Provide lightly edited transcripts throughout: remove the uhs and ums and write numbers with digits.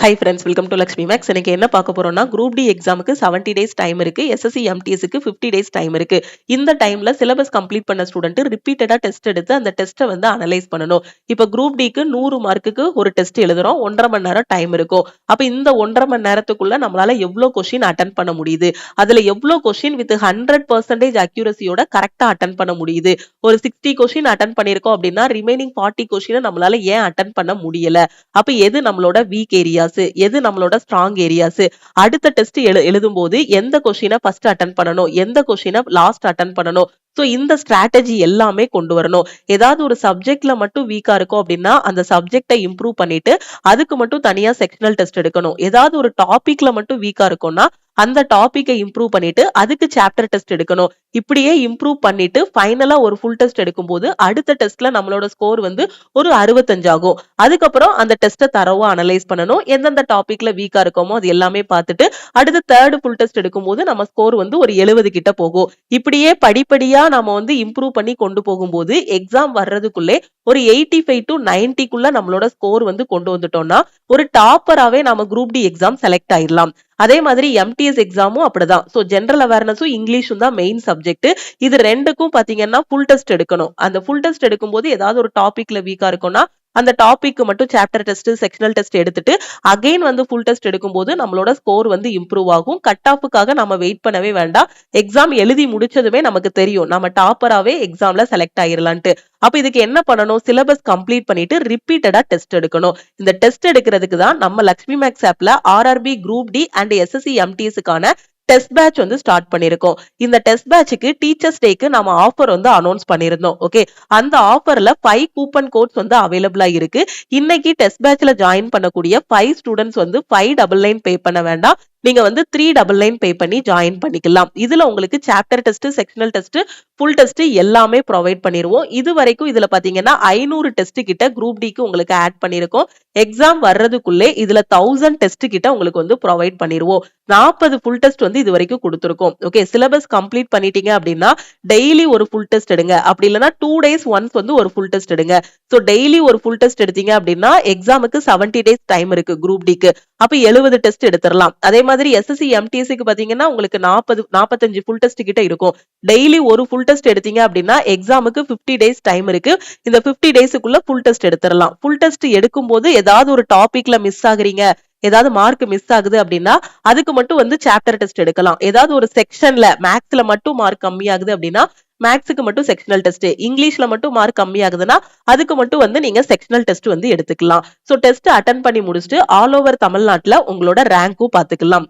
Hi friends, welcome to Lakshmi Max. இன்னைக்கு என்ன பார்க்க போறோம்னா குரூப் டி எக்ஸாமுக்கு 70 டேஸ் டைம் இருக்கு. எஸ்எஸ்சி எம்டிஎஸ்க்கு 50 டேஸ் டைம் இருக்கு. இந்த டைம்ல சிலபஸ் கம்ப்ளீட் பண்ண ஸ்டூடெண்ட் ரிப்பீட்டடா டெஸ்ட் எடுத்து அந்த டெஸ்ட்டை வந்து அனலைஸ் பண்ணணும். இப்போ குரூப் டிக்கு 100 மார்க்குக்கு ஒரு டெஸ்ட் எழுதுறோம். 1.5 மணி நேரம் டைம் இருக்கும். அப்ப இந்த 1.5 மணி நேரத்துக்குள்ள நம்மளால எவ்வளவு கொஸ்டின் அட்டென்ட் பண்ண முடியுது, அதுல எவ்வளவு கொஸ்டின் வித் 100% அக்யூரசியோட கரெக்டா அட்டென்ட் பண்ண முடியுது. ஒரு 60 கொஸ்டின் அட்டென்ட் பண்ணிருக்கோம் அப்படின்னா ரிமைனிங் 40 கொஸ்டினை நம்மளால ஏன் அட்டென்ட் பண்ண முடியல, அப்ப எது நம்மளோட வீக் ஏரியா, எது நம்மளோட ஸ்ட்ராங் ஏரியாஸ், அடுத்த டெஸ்ட் எழுதும் போது எந்த கொஸ்டினை ஃபர்ஸ்ட் அட்டென்ட் பண்ணணும், எந்த கொஸ்டினை லாஸ்ட் அட்டென்ட் பண்ணணும். சோ இந்த ஸ்ட்ராட்டஜி எல்லாமே கொண்டு வரணும். ஏதாவது ஒரு சப்ஜெக்ட்ல மட்டும் வீக்கா இருக்கும் அப்படின்னா அந்த சப்ஜெக்டை இம்ப்ரூவ் பண்ணிட்டு அதுக்கு மட்டும் தனியா செக்ஷனல் டெஸ்ட் எடுக்கணும். ஏதாவது ஒரு டாபிக்ல மட்டும் வீக்கா இருக்கும்னா அந்த டாபிக்கை இம்ப்ரூவ் பண்ணிட்டு அதுக்கு சாப்டர் டெஸ்ட் எடுக்கணும். இப்படியே இம்ப்ரூவ் பண்ணிட்டு ஃபைனலா ஒரு ஃபுல் டெஸ்ட் எடுக்கும் போது அடுத்த டெஸ்ட்ல நம்மளோட ஸ்கோர் வந்து ஒரு 65 ஆகும். அதுக்கப்புறம் அந்த டெஸ்ட்டை தரவா அனலைஸ் பண்ணணும். எந்தெந்த டாபிக்ல வீக்கா இருக்கோமோ அது எல்லாமே பார்த்துட்டு அடுத்து தேர்ட் ஃபுல் டெஸ்ட் எடுக்கும் போது நம்ம ஸ்கோர் வந்து ஒரு 70 கிட்ட போகும். இப்படியே படிப்படியா நம்ம வந்து இம்ப்ரூவ் பண்ணி கொண்டு போகும்போது எக்ஸாம் வர்றதுக்குள்ளே ஒரு 85 to 90க்குள்ள நம்மளோட ஸ்கோர் வந்து கொண்டு வந்துட்டோம்னா ஒரு டாப்பராவே நம்ம குரூப் டி எக்ஸாம் செலக்ட் ஆயிடலாம். அதே மாதிரி எம்டிஎஸ் எக்ஸாமும் அப்படிதான். சோ ஜெனரல் அவேர்னஸும் இங்கிலீஷும் தான் மெயின் சப்ஜெக்ட். இது ரெண்டுக்கும் பாத்தீங்கன்னா ஃபுல் டெஸ்ட் எடுக்கணும். அந்த ஃபுல் டெஸ்ட் எடுக்கும்போது ஏதாவது ஒரு டாபிக்ல வீக்கா இருக்கும்னா அந்த டாபிக் மட்டும் சாப்டர் டெஸ்ட் செக்ஷனல் டெஸ்ட் எடுத்துட்டு அகைன் வந்து ஃபுல் டெஸ்ட் எடுக்கும்போது நம்மளோட ஸ்கோர் வந்து இம்ப்ரூவ் ஆகும். கட் ஆஃபுக்காக நம்ம வெயிட் பண்ணவே வேண்டாம். எக்ஸாம் எழுதி முடிச்சதுமே நமக்கு தெரியும் நம்ம டாப்பராவே எக்ஸாம்ல செலக்ட் ஆயிரலான்ட்டு. அப்ப இதுக்கு என்ன பண்ணணும், சிலபஸ் கம்ப்ளீட் பண்ணிட்டு ரிப்பீட்டடா டெஸ்ட் எடுக்கணும். இந்த டெஸ்ட் எடுக்கிறதுக்கு தான் நம்ம லக்ஷ்மி மேக்ஸ் ஆப்ல RRB group D and SSC எம்டிஎஸ்க்கான டெஸ்ட் பேட்ச் வந்து ஸ்டார்ட் பண்ணிருக்கோம். இந்த டெஸ்ட் பேட்சுக்கு டீச்சர்ஸ் டேக்கு நாம ஆஃபர் வந்து அனௌன்ஸ் பண்ணிருந்தோம். ஓகே, அந்த ஆஃபர்ல 5 கூப்பன் கோட்ஸ் வந்து அவைலபிளா இருக்கு. இன்னைக்கு டெஸ்ட் பேட்ச்ல ஜாயின் பண்ணக்கூடிய 5 ஸ்டூடெண்ட்ஸ் வந்து 599 பே பண்ண வேண்டாம். நீங்க வந்து 399 பே பண்ணி ஜாயின் பண்ணிக்கலாம். இதுல உங்களுக்கு chapter test, sectional test, full test எல்லாமே ப்ரொவைட் பண்ணிருவோம். இது வரைக்கும் இதுல பாத்தீங்கன்னா 500 டெஸ்ட் கிட்ட குரூப் டிக்கு உங்களுக்கு ஆட் பண்ணிருக்கோம். எக்ஸாம் வர்றதுக்குள்ளே இதுல 1000 டெஸ்ட் கிட்ட உங்களுக்கு வந்து ப்ரொவைட் பண்ணிருவோம். 40 ஃபுல் டெஸ்ட் வந்து இது வரைக்கும் கொடுத்திருக்கோம். ஓகே, சிலபஸ் கம்ப்ளீட் பண்ணிட்டீங்க அப்படின்னா டெய்லி ஒரு ஃபுல் டெஸ்ட் எடுங்க. அப்படி இல்லைன்னா 2 days ஒன்ஸ் வந்து ஒரு ஃபுல் டெஸ்ட் எடுங்க. சோ டெய்லி ஒரு ஃபுல் டெஸ்ட் எடுத்தீங்க அப்படின்னா எக்ஸாமுக்கு 70 டேஸ் டைம் இருக்கு குரூப் டிக்கு. அப்ப 70 டெஸ்ட் எடுத்துடலாம். அதே மாதிரி எஸ்எஸ்சி எம்டிஎஸ்க்கு பாத்தீங்கன்னா உங்களுக்கு 45 ஃபுல் டெஸ்ட் கிட்ட இருக்கும். டெய்லி ஒரு ஃபுல் டெஸ்ட் எடுத்தீங்க அப்படின்னா எக்ஸாமுக்கு 50 டேஸ் டைம் இருக்கு. இந்த 50 டேஸ்க்குள்ள ஃபுல் டெஸ்ட் எடுத்துடலாம். ஃபுல் டெஸ்ட் எடுக்கும் போது ஏதாவது ஒரு டாபிக்ல மிஸ் ஆகுறீங்க, ஏதாவது மார்க் மிஸ் ஆகுது அப்படின்னா அதுக்கு மட்டும் வந்து சாப்டர் டெஸ்ட் எடுக்கலாம். ஏதாவது ஒரு செக்ஷன்ல மேக்ஸ்ல மட்டும் மார்க் கம்மி ஆகுது அப்படின்னா மேக்ஸுக்கு மட்டும் செக்ஷனல் டெஸ்ட், இங்கிலீஷ்ல மட்டும் மார்க் கம்மி ஆகுதுன்னா அதுக்கு மட்டும் வந்து நீங்க செக்ஷனல் டெஸ்ட் வந்து எடுத்துக்கலாம். சோ டெஸ்ட் அட்டென்ட் பண்ணி முடிச்சுட்டு ஆல் ஓவர் தமிழ்நாட்டுல உங்களோட ரேங்க்கும் பாத்துக்கலாம்.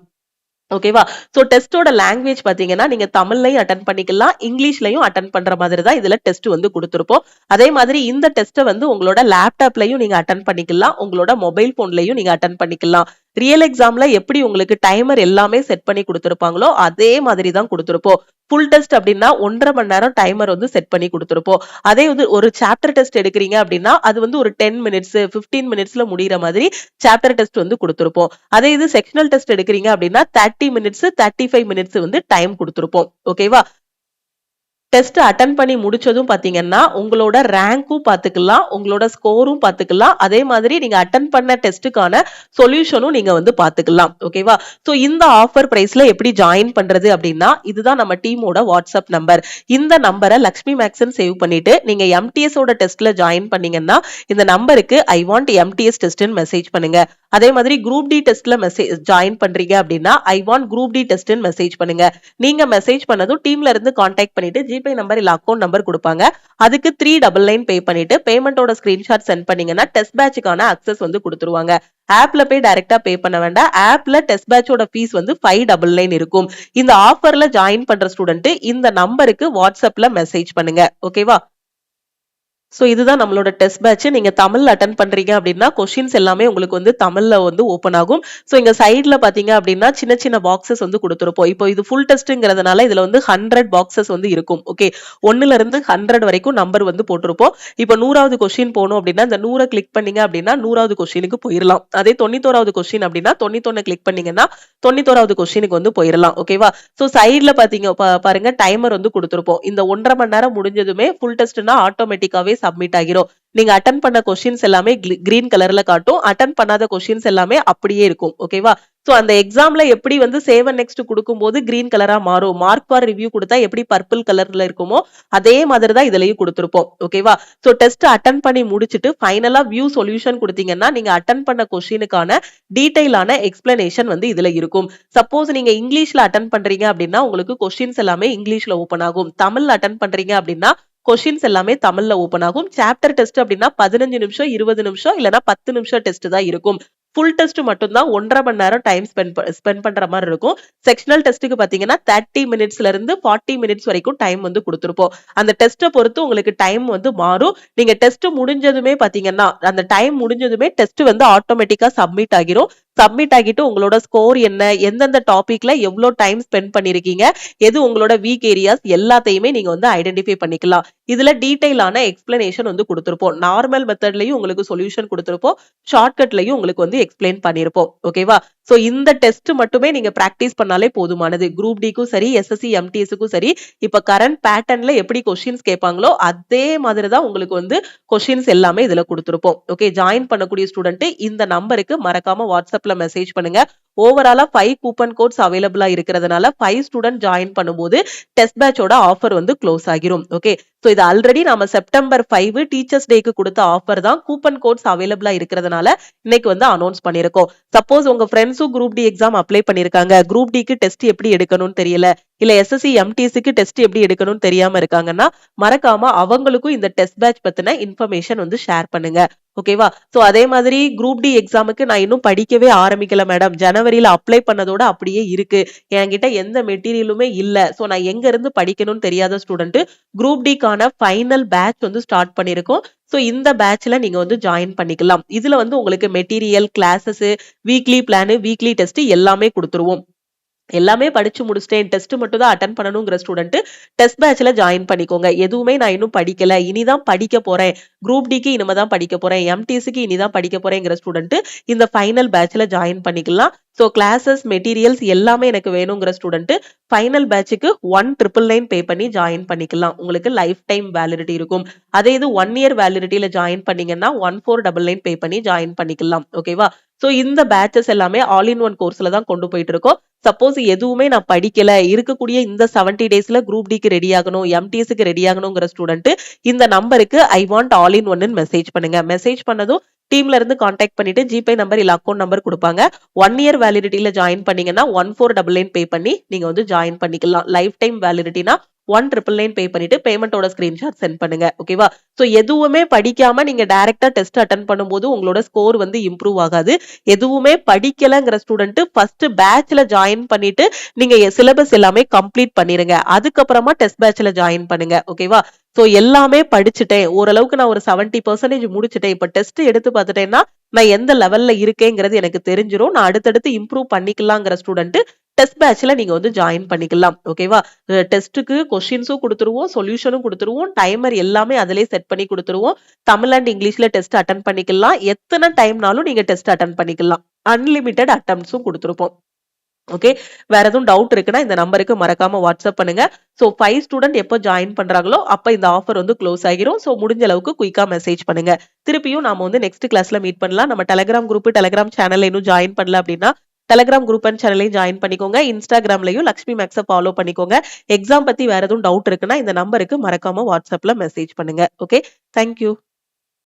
ஓகேவா? சோ டெஸ்டோட லாங்குவேஜ் பாத்தீங்கன்னா நீங்க தமிழ்லயும் அட்டென்ட் பண்ணிக்கலாம், இங்கிலீஷ்லயும் அட்டென்ட் பண்ற மாதிரி தான் இதுல டெஸ்ட் வந்து கொடுத்திருப்போம். அதே மாதிரி இந்த டெஸ்ட்டை வந்து உங்களோட லேப்டாப்லயும் நீங்க அட்டென்ட் பண்ணிக்கலாம், உங்களோட மொபைல் போன்லயும் நீங்க அட்டென்ட் பண்ணிக்கலாம். ரியல் எக்ஸாம்ல எப்படி உங்களுக்கு டைமர் எல்லாமே செட் பண்ணி கொடுத்திருப்பாங்களோ அதே மாதிரி தான் கொடுத்திருப்போம். ஃபுல் டெஸ்ட் அப்படின்னா 1.5 மணி நேரம் டைமர் வந்து செட் பண்ணி கொடுத்திருப்போம். அதே வந்து ஒரு சாப்டர் டெஸ்ட் எடுக்கிறீங்க அப்படின்னா அது வந்து ஒரு 10 மினிட்ஸ் 15 மினிட்ஸ்ல முடிகிற மாதிரி சாப்டர் டெஸ்ட் வந்து கொடுத்திருப்போம். அதே இது செக்ஷனல் டெஸ்ட் எடுக்கிறீங்க அப்படின்னா 30 மினிட்ஸ் 35 மினிட்ஸ் வந்து டைம் கொடுத்திருப்போம். ஓகேவா? டெஸ்ட் அட்டென்ட் பண்ணி முடிச்சதும் பாத்தீங்கன்னா உங்களோட ரேங்க்கும் பாத்துக்கலாம், உங்களோட ஸ்கோரும் பாத்துக்கலாம். அதே மாதிரி நீங்க அட்டென்ட் பண்ண டெஸ்ட்டுக்கான சொல்யூஷனும் நீங்க வந்து பாத்துக்கலாம். ஓகேவா? சோ இந்த ஆஃபர் பிரைஸ்ல எப்படி ஜாயின் பண்றது அப்படின்னா இதுதான் நம்ம டீமோட வாட்ஸ்அப் நம்பர். இந்த நம்பரை லக்ஷ்மி மேக்ஸ்ன்னு சேவ் பண்ணிட்டு நீங்க எம்டிஎஸ் ஓட டெஸ்ட்ல ஜாயின் பண்ணீங்கன்னா இந்த நம்பருக்கு ஐ வாண்ட் எம்டிஎஸ் டெஸ்ட்னு மெசேஜ் பண்ணுங்க. அதே மாதிரி குரூப் டி டெஸ்ட்ல ஜாயின் பண்றீங்க அப்படின்னா ஐ வாண்ட் குரூப் டி டெஸ்ட்னு மெசேஜ் பண்ணுங்க. நீங்க மெசேஜ் பண்ணதும் டீம்ல இருந்து கான்டாக்ட் பண்ணிட்டு ஜிபே நம்பர் இல்ல அக்கௌண்ட் நம்பர் கொடுப்பாங்க. அதுக்கு 399 பே பண்ணிட்டு பேமெண்டோட ஸ்கிரீன்ஷாட் சென்ட் பண்ணீங்கன்னா டெஸ்ட் பேட்சுக்கான அக்சஸ் வந்து கொடுத்துருவாங்க. ஆப்ல போய் டைரக்டா பே பண்ண வேண்டாம். ஆப்ல டெஸ்ட் பேட்சோட ஃபீஸ் வந்து 599 இருக்கும். இந்த ஆஃபர்ல ஜாயின் பண்ற ஸ்டூடெண்ட் இந்த நம்பருக்கு வாட்ஸ்அப்ல மெசேஜ் பண்ணுங்க. ஓகேவா? சோ இதுதான் நம்மளோட டெஸ்ட் பேட்ச். நீங்க தமிழ்ல அட்டென்ட் பண்றீங்க அப்படின்னா கொஸ்டின்ஸ் எல்லாமே உங்களுக்கு வந்து தமிழ்ல வந்து ஓபன் ஆகும். சோ இங்க சைடுல பாத்தீங்க அப்படின்னா சின்ன சின்ன பாக்ஸஸ் வந்து கொடுத்திருப்போம். இப்போ இது ஃபுல் டெஸ்ட்ங்கிறதுனால இதுல வந்து 100 பாக்ஸஸ் வந்து இருக்கும். ஓகே, 1ல இருந்து 100 வரைக்கும் நம்பர் வந்து போட்டிருப்போம். இப்போ 100வது கொஸ்டின் போகணும் அப்படின்னா இந்த 100 கிளிக் பண்ணீங்க அப்படின்னா 100வது கொஸ்டினுக்கு போயிடலாம். அதே 91வது கொஸ்டின் அப்படின்னா 91 கிளிக் பண்ணீங்கன்னா 91வது கொஸ்டினுக்கு வந்து போயிடலாம். ஓகேவா? சோ சைடுல பாத்தீங்க பாருங்க டைமர் வந்து கொடுத்திருப்போம். இந்த 1.5 மணி நேரம் முடிஞ்சதுமே ஃபுல் டெஸ்ட்னா ஆட்டோமேட்டிக்காவே சப்மிட் ஆகிரும். நீங்க அட்டன் பண்ண கொஸ்டின்ஸ் எல்லாமே கிரீன் கலர்ல காட்டும், அட்டன் பண்ணாத கொஸ்டின்ஸ் எல்லாமே அப்படியே இருக்கும். ஓகேவா? சோ அந்த எக்ஸாம்ல எப்படி வந்து சேவ் அண்ட் நெக்ஸ்ட் கொடுக்கும்போது கிரீன் கலரா மாறும், மார்க் ஃபார் ரிவ்யூ கொடுத்தா எப்படி பர்பிள் கலர்ல இருக்குமோ அதே மாதிரி தான் இதுலயும் கொடுத்திருப்போம். ஓகேவா? சோ டெஸ்ட் அட்டன் பண்ணி முடிச்சிட்டு ஃபைனலா வியூ சொல்யூஷன் கொடுத்தீங்கன்னா நீங்க அட்டன் பண்ண கொஸ்டினுக்கான டீடைலான எக்ஸ்பிளனேஷன் வந்து இதுல இருக்கும். சப்போஸ் நீங்க இங்கிலீஷ்ல அட்டன் பண்றீங்க அப்படின்னா உங்களுக்கு கொஸ்டின்ஸ் எல்லாமே இங்கிலீஷ்ல ஓபன் ஆகும். தமிழ்ல அட்டன் பண்றீங்க அப்படின்னா கொஸ்டின்ஸ் எல்லாமே தமிழ்ல ஓபன் ஆகும். சாப்டர் டெஸ்ட் அப்படின்னா 15 நிமிஷம் 20 நிமிஷம் இல்லனா 10 நிமிஷம் டெஸ்ட் தான் இருக்கும். ஃபுல் டெஸ்ட் மட்டும் தான் 1.5 மணி நேரம் டைம் ஸ்பெண்ட் பண்ற மாதிரி இருக்கும். செக்ஷனல் டெஸ்ட்டுக்கு பாத்தீங்கன்னா 30 மினிட்ஸ்ல இருந்து 40 மினிட்ஸ் வரைக்கும் டைம் வந்து கொடுத்திருப்போம். அந்த டெஸ்ட்டை பொறுத்து உங்களுக்கு டைம் வந்து மாறும். நீங்க டெஸ்ட் முடிஞ்சதுமே பாத்தீங்கன்னா அந்த டைம் முடிஞ்சதுமே டெஸ்ட் வந்து ஆட்டோமேட்டிக்கா சப்மிட் ஆகிரும். சப்மிட் ஆகிட்டு உங்களோட ஸ்கோர் என்ன, எந்தெந்த டாபிக்ல எவ்வளவு டைம் ஸ்பெண்ட் பண்ணிருக்கீங்க, எது உங்களோட வீக் ஏரியாஸ் எல்லாத்தையுமே நீங்க வந்து ஐடென்டிஃபை பண்ணிக்கலாம். இதுல டீடைலான எக்ஸ்பிளனேஷன் வந்து கொடுத்திருப்போம். நார்மல் மெத்தட்லயும் உங்களுக்கு சொல்யூஷன் கொடுத்திருப்போம், ஷார்ட்கட்லயும் உங்களுக்கு வந்து எக்ஸ்பிளைன் பண்ணிருப்போம். ஓகேவா? சோ இந்த டெஸ்ட் மட்டுமே நீங்க பிராக்டிஸ் பண்ணாலே போதுமானது. குரூப் டிக்கும் சரி, எஸ்எஸ்சி எம்டிஎஸ்க்கும் சரி, இப்ப கரண்ட் பேட்டர்ன்ல எப்படி கொஸ்டின்ஸ் கேட்பாங்களோ அதே மாதிரி தான் உங்களுக்கு வந்து கொஸ்டின்ஸ் எல்லாமே இதுல கொடுத்திருப்போம். ஓகே, ஜாயின் பண்ணக்கூடிய ஸ்டூடெண்ட் இந்த நம்பருக்கு மறக்காம வாட்ஸ்அப்ல மெசேஜ் பண்ணுங்க. ஓவராலா 5 கூப்பன் கோட்ஸ் அவைலபிளா இருக்கிறதுனால 5 ஸ்டூடெண்ட் ஜாயின் பண்ணும்போது டெஸ்ட் பேட்சோட ஆஃபர் வந்து க்ளோஸ் ஆகிரும். ஓகே, சோ இது ஆல்ரெடி நாம செப்டம்பர் 5 டீச்சர்ஸ் டேக்கு கொடுத்த ஆஃபர் தான். கூப்பன் கோட்ஸ் அவைலபிளா இருக்கிறதுனால இன்னைக்கு வந்து அனௌன்ஸ் பண்ணிருக்கோம். சப்போஸ் உங்க ஃப்ரெண்ட்ஸும் குரூப் டி எக்ஸாம் அப்ளை பண்ணிருக்காங்க, குரூப் டிக்கு டெஸ்ட் எப்படி எடுக்கணும்னு தெரியல, இல்ல எஸ்எஸ்சி எம்டிஎஸ்க்கு டெஸ்ட் எப்படி எடுக்கணும்னு தெரியாம இருக்காங்கன்னா மறக்காம அவங்களுக்கும் இந்த டெஸ்ட் பேட்ச் பத்தின இன்ஃபர்மேஷன் வந்து ஷேர் பண்ணுங்க. ஓகேவா? சோ அதே மாதிரி குரூப் டி எக்ஸாமுக்கு நான் இன்னும் படிக்கவே ஆரம்பிக்கல மேடம், ஜனவரியில அப்ளை பண்ணதோட அப்படியே இருக்கு, என்கிட்ட எந்த மெட்டீரியலுமே இல்ல, சோ நான் எங்க இருந்து படிக்கணும்னு தெரியாத ஸ்டூடெண்ட் குரூப் டிக்கான ஃபைனல் பேட்ச் வந்து ஸ்டார்ட் பண்ணிருக்கோம். சோ இந்த பேட்ச்ல நீங்க வந்து ஜாயின் பண்ணிக்கலாம். இதுல வந்து உங்களுக்கு material, classes, weekly plan, weekly test எல்லாமே கொடுத்துருவோம். எல்லாமே படிச்சு முடிச்சிட்டேன், டெஸ்ட் மட்டும் தான் அட்டன் பண்ணணுங்கிற ஸ்டூடெண்ட் டெஸ்ட் பேட்ச்ல ஜாயின் பண்ணிக்கோங்க. எதுவுமே நான் இன்னும் படிக்கல, இனிதான் படிக்க போறேன், குரூப் டிக்கு இனிமே தான் படிக்க போறேன், எம்டிஎஸ்க்கு இனிதான் படிக்க போறேங்கிற ஸ்டூடெண்ட் இந்த ஃபைனல் பேட்ச்ல ஜாயின் பண்ணிக்கலாம். சோ கிளாஸஸ், மெட்டீரியல்ஸ் எல்லாமே எனக்கு வேணுங்கிற ஸ்டூடெண்ட் ஃபைனல் பேட்சுக்கு 1,999 பே பண்ணி ஜாயின் பண்ணிக்கலாம். உங்களுக்கு லைஃப் டைம் வேலிடிட்டி இருக்கும். அதே இது 1 இயர் வேலிடிட்டியில ஜாயின் பண்ணீங்கன்னா 1499 பே பண்ணி ஜாயின் பண்ணிக்கலாம். ஓகேவா? சோ இந்த பேட்சஸ் எல்லாமே ஆல் இன் ஒன் கோர்ஸ்ல தான் கொண்டு போயிட்டு இருக்கோம். சப்போஸ் எதுவுமே நான் படிக்கல, இருக்கக்கூடிய இந்த 70 டேஸ்ல குரூப் டிக்கு ரெடி ஆகணும், எம்டிஎஸ்க்கு ரெடி ஆகணுங்கிற ஸ்டூடெண்ட் இந்த நம்பருக்கு ஐ வாண்ட் ஆல் இன் ஒன்னு மெசேஜ் பண்ணுங்க. மெசேஜ் பண்ணதும் டீம்ல இருந்து கான்டாக்ட் பண்ணிட்டு ஜிபே நம்பர் இல்ல அக்கௌண்ட் நம்பர் கொடுப்பாங்க. 1 இயர் வேலிடிட்டியில ஜாயின் பண்ணீங்கன்னா 1499 பே பண்ணி நீங்க வந்து ஜாயின் பண்ணிக்கலாம். லைஃப் டைம் வேலிடிட்டினா 1,999 பே பண்ணிட்டு பேமெண்டோட ஸ்கிரீன்ஷாட் சென்ட் பண்ணுங்க. ஓகேவா? சோ எதுவுமே படிக்காம நீங்க டைரக்டா டெஸ்ட் அட்டெண்ட் பண்ணும்போது உங்களோட ஸ்கோர் வந்து இம்ப்ரூவ் ஆகாது. எதுவுமே படிக்கலங்கிற ஸ்டூடெண்ட் ஃபர்ஸ்ட் பேட்ச்ல ஜாயின் பண்ணிட்டு நீங்க சிலபஸ் எல்லாமே கம்ப்ளீட் பண்ணிருங்க. அதுக்கப்புறமா டெஸ்ட் பேட்ச்ல ஜாயின் பண்ணுங்க. ஓகேவா? சோ எல்லாமே படிச்சுட்டேன், ஓரளவுக்கு நான் ஒரு 70% முடிச்சுட்டேன், இப்ப டெஸ்ட் எடுத்து பார்த்துட்டேன்னா நான் எந்த லெவல்ல இருக்கேங்கிறது எனக்கு தெரிஞ்சிரும், நான் அடுத்தடுத்து இம்ப்ரூவ் பண்ணிக்கலாங்கிற ஸ்டூடெண்ட் டெஸ்ட் பேட்ச்ல நீங்க வந்து ஜாயின் பண்ணிக்கலாம். ஓகேவா? டெஸ்ட்டுக்கு கொஸ்டின்ஸும் கொடுத்துருவோம், சொல்யூஷனும் கொடுத்துருவோம், டைமர் எல்லாமே அதிலே செட் பண்ணி கொடுத்துருவோம். தமிழ் அண்ட் இங்கிலீஷ்ல டெஸ்ட் அட்டன் பண்ணிக்கலாம். எத்தனை டைம்னாலும் நீங்க டெஸ்ட் அட்டன் பண்ணிக்கலாம். அன்லிமிட்டெட் அட்டெம்ப்ட்ஸும் கொடுத்துருப்போம். ஓகே, வேற எதுவும் டவுட் இருக்குன்னா இந்த நம்பருக்கு மறக்காம வாட்ஸ்அப் பண்ணுங்க. சோ 5 ஸ்டூடெண்ட் எப்போ ஜாயின் பண்றாங்களோ அப்ப இந்த ஆஃபர் வந்து க்ளோஸ் ஆகிரும். சோ முடிஞ்ச அளவுக்கு குயிக்கா மெசேஜ் பண்ணுங்க. திருப்பியும் நாம வந்து நெக்ஸ்ட் கிளாஸ்ல மீட் பண்ணலாம். நம்ம டெலிகிராம் குரூப், டெலிகிராம் சேனல்ல இன்னும் ஜாயின் பண்ணல அப்படின்னா டெலிகிராம் குரூப் அண்ட் சேனலையும் ஜாயின் பண்ணிக்கோங்க. இன்ஸ்டாகிராம்லயும் லக்ஷ்மி மேக்ஸை ஃபாலோ பண்ணிக்கோங்க. எக்ஸாம் பத்தி வேற எதுவும் டவுட் இருக்குன்னா இந்த நம்பருக்கு மறக்காம வாட்ஸ்அப்ல மெசேஜ் பண்ணுங்க. Okay, thank you.